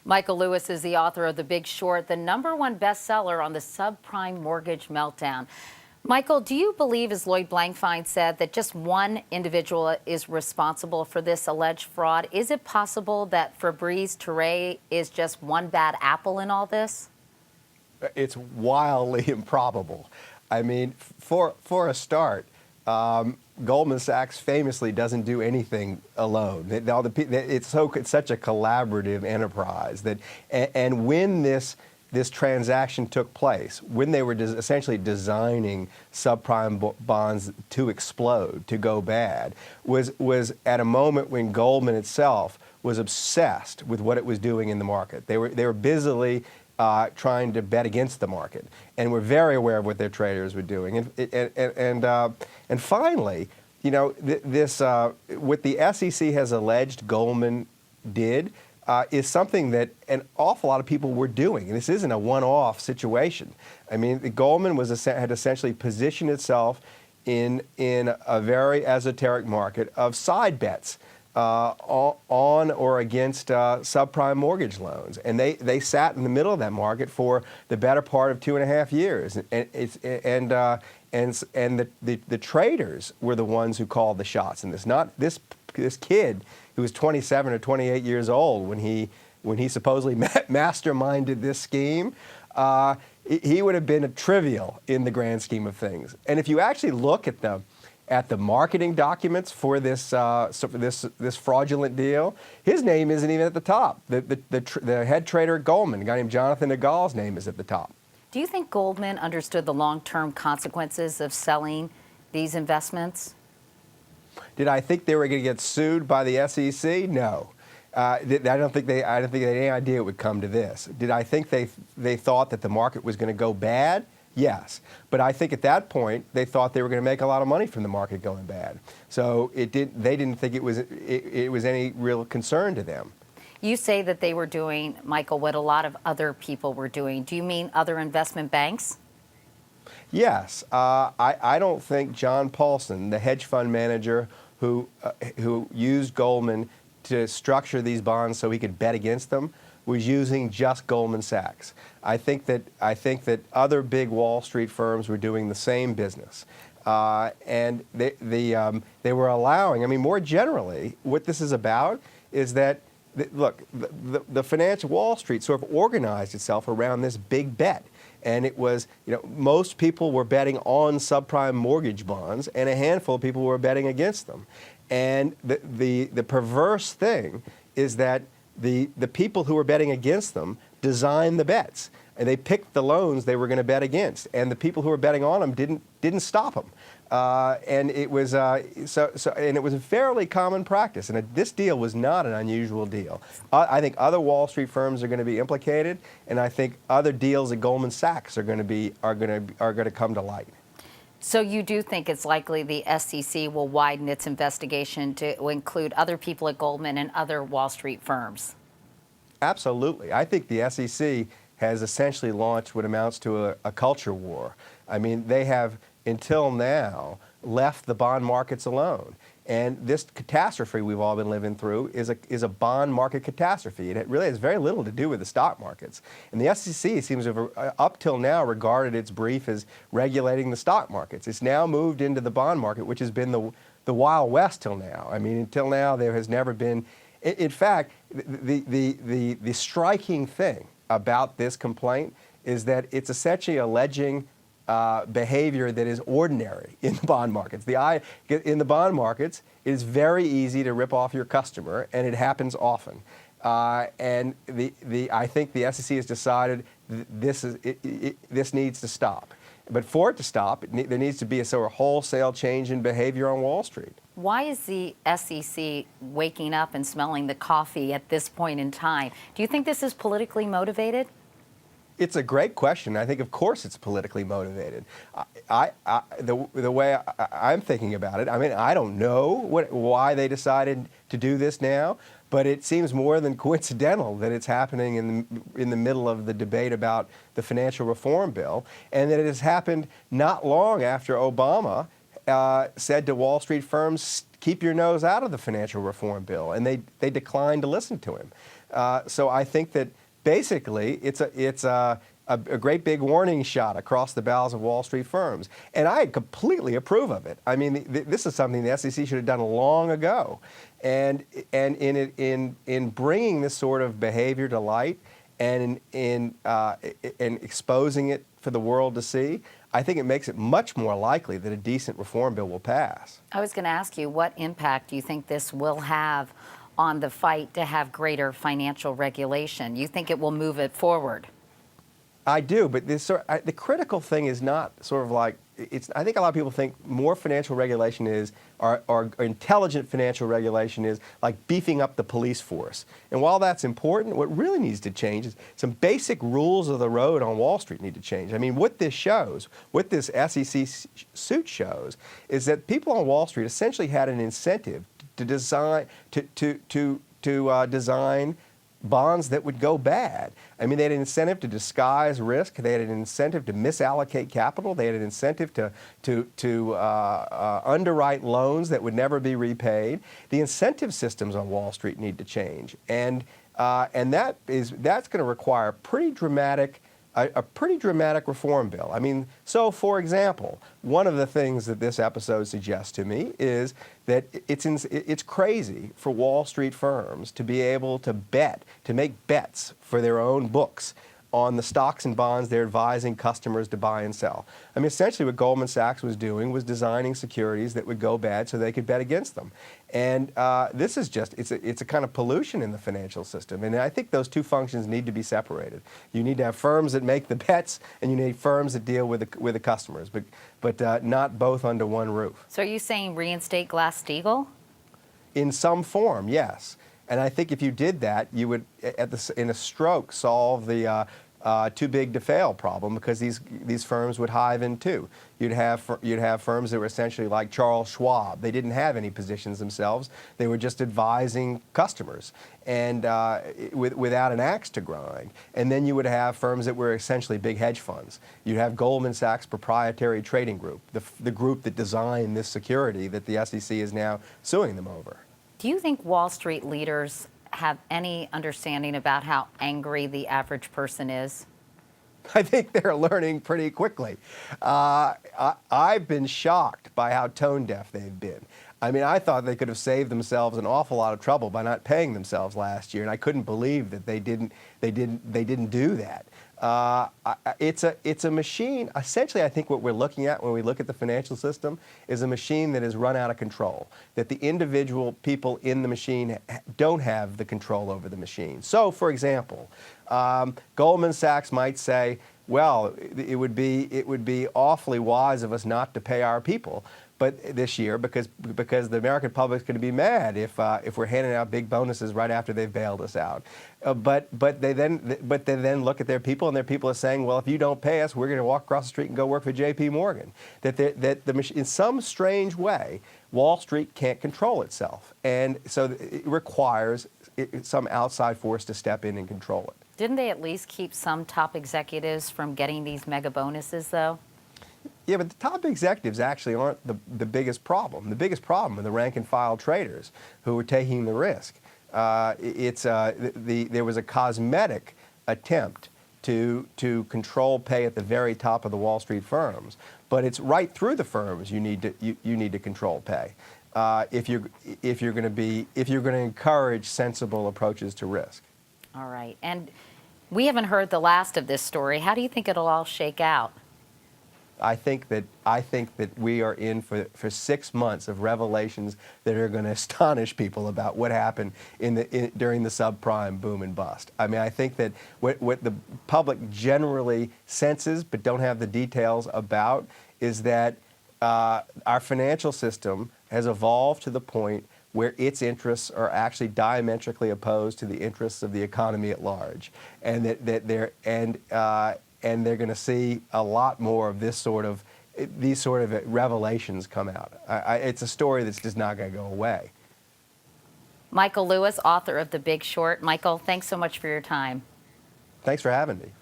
Michael Lewis is the author of The Big Short, the #1 bestseller on the subprime mortgage meltdown. Michael, do you believe, as Lloyd Blankfein said, that just one individual is responsible for this alleged fraud? Is it possible that Fabrice Touré is just one bad apple in all this? It's wildly improbable. I mean, for a start, Goldman Sachs famously doesn't do anything alone. It's such a collaborative enterprise that, and when this transaction took place, when they were essentially designing subprime bonds to explode, to go bad, was at a moment when Goldman itself was obsessed with what it was doing in the market. They were busily trying to bet against the market, and were very aware of what their traders were doing. And finally, you know, what the SEC has alleged Goldman did is something that an awful lot of people were doing. This isn't a one-off situation. I mean, Goldman had essentially positioned itself in a very esoteric market of side bets on or against subprime mortgage loans, and they sat in the middle of that market for the better part of 2.5 years, and the traders were the ones who called the shots in this. Not this kid who was 27 or 28 years old when he supposedly masterminded this scheme. He would have been trivial in the grand scheme of things. And if you actually look at the marketing documents for this fraudulent deal, his name isn't even at the top. The head trader at Goldman, a guy named Jonathan Nagal's name is at the top. Do you think Goldman understood the long-term consequences of selling these investments? Did I think they were going to get sued by the SEC? No. I don't think they had any idea it would come to this. Did I think they thought that the market was going to go bad? Yes, but I think at that point they thought they were going to make a lot of money from the market going bad. So they didn't think it was any real concern to them. You say that they were doing, Michael, what a lot of other people were doing. Do you mean other investment banks? Yes, I don't think John Paulson, the hedge fund manager who used Goldman to structure these bonds so he could bet against them, was using just Goldman Sachs. I think that other big Wall Street firms were doing the same business, and they were allowing. I mean, more generally, what this is about is that look, the financial Wall Street sort of organized itself around this big bet. And it was, you know, most people were betting on subprime mortgage bonds, and a handful of people were betting against them. And the perverse thing is that the people who were betting against them designed the bets, and they picked the loans they were going to bet against, and the people who were betting on them didn't stop them. And it was and it was a fairly common practice. And this deal was not an unusual deal. I think other Wall Street firms are going to be implicated, and I think other deals at Goldman Sachs are going to come to light. So you do think it's likely the SEC will widen its investigation to include other people at Goldman and other Wall Street firms? Absolutely. I think the SEC has essentially launched what amounts to a culture war. I mean, they have, until now, left the bond markets alone. And this catastrophe we've all been living through is a bond market catastrophe. It really has very little to do with the stock markets. And the SEC seems to have, up till now, regarded its brief as regulating the stock markets. It's now moved into the bond market, which has been the Wild West till now. I mean, until now, there has never been. In fact, the striking thing about this complaint is that it's essentially alleging behavior that is ordinary in the bond markets. In the bond markets, it is very easy to rip off your customer, and it happens often. And I think the SEC has decided this needs to stop. But for it to stop, there needs to be a sort of wholesale change in behavior on Wall Street. Why is the SEC waking up and smelling the coffee at this point in time? Do you think this is politically motivated? It's a great question. I think, of course, it's politically motivated. The way I'm thinking about it, I mean, I don't know why they decided to do this now, but it seems more than coincidental that it's happening in the middle of the debate about the financial reform bill, and that it has happened not long after Obama said to Wall Street firms, keep your nose out of the financial reform bill, and they declined to listen to him. So I think that basically it's a great big warning shot across the bows of Wall Street firms. And I completely approve of it. I mean, this is something the SEC should have done long ago. And in bringing this sort of behavior to light and in exposing it for the world to see, I think it makes it much more likely that a decent reform bill will pass. I was going to ask you, what impact do you think this will have on the fight to have greater financial regulation? You think it will move it forward? I do, but the critical thing is not sort of like, I think a lot of people think more financial regulation is, or intelligent financial regulation is like beefing up the police force. And while that's important, what really needs to change is some basic rules of the road on Wall Street need to change. I mean, what this shows, what this SEC suit shows, is that people on Wall Street essentially had an incentive to design, design bonds that would go bad. I mean, they had an incentive to disguise risk. They had an incentive to misallocate capital. They had an incentive to underwrite loans that would never be repaid. The incentive systems on Wall Street need to change, and that's going to require a pretty dramatic reform bill. I mean, so for example, one of the things that this episode suggests to me is that it's crazy for Wall Street firms to be able to make bets for their own books on the stocks and bonds they're advising customers to buy and sell. I mean, essentially what Goldman Sachs was doing was designing securities that would go bad so they could bet against them. And this is just, it's a kind of pollution in the financial system. And I think those two functions need to be separated. You need to have firms that make the bets, and you need firms that deal with the customers, but not both under one roof. So are you saying reinstate Glass-Steagall? In some form, yes. And I think if you did that, you would, in a stroke, solve the too big to fail problem, because these firms would hive in too. You'd have firms that were essentially like Charles Schwab. They didn't have any positions themselves. They were just advising customers, and without an axe to grind. And then you would have firms that were essentially big hedge funds. You'd have Goldman Sachs Proprietary Trading Group, the group that designed this security that the SEC is now suing them over. Do you think Wall Street leaders have any understanding about how angry the average person is? I think they're learning pretty quickly. I've been shocked by how tone deaf they've been. I mean, I thought they could have saved themselves an awful lot of trouble by not paying themselves last year, and I couldn't believe that they didn't do that. It's a machine. Essentially, I think what we're looking at when we look at the financial system is a machine that has run out of control, that the individual people in the machine don't have the control over the machine. So, for example, Goldman Sachs might say, well, it would be awfully wise of us not to pay our people this year because the American public's going to be mad if we're handing out big bonuses right after they've bailed us out. But they then look at their people, and their people are saying, well, if you don't pay us, we're going to walk across the street and go work for J.P. Morgan. In some strange way, Wall Street can't control itself, and so it requires some outside force to step in and control it. Didn't they at least keep some top executives from getting these mega bonuses, though? Yeah, but the top executives actually aren't the biggest problem. The biggest problem are the rank and file traders who are taking the risk. There was a cosmetic attempt to control pay at the very top of the Wall Street firms, but it's right through the firms you need to control pay if you're going to encourage sensible approaches to risk. All right, and we haven't heard the last of this story. How do you think it'll all shake out? I think that we are in for 6 months of revelations that are going to astonish people about what happened during the subprime boom and bust. I mean, I think that what the public generally senses but don't have the details about is that our financial system has evolved to the point where its interests are actually diametrically opposed to the interests of the economy at large, and they're going to see a lot more of these sort of revelations come out. It's a story that's just not going to go away. Michael Lewis, author of The Big Short. Michael, thanks so much for your time. Thanks for having me.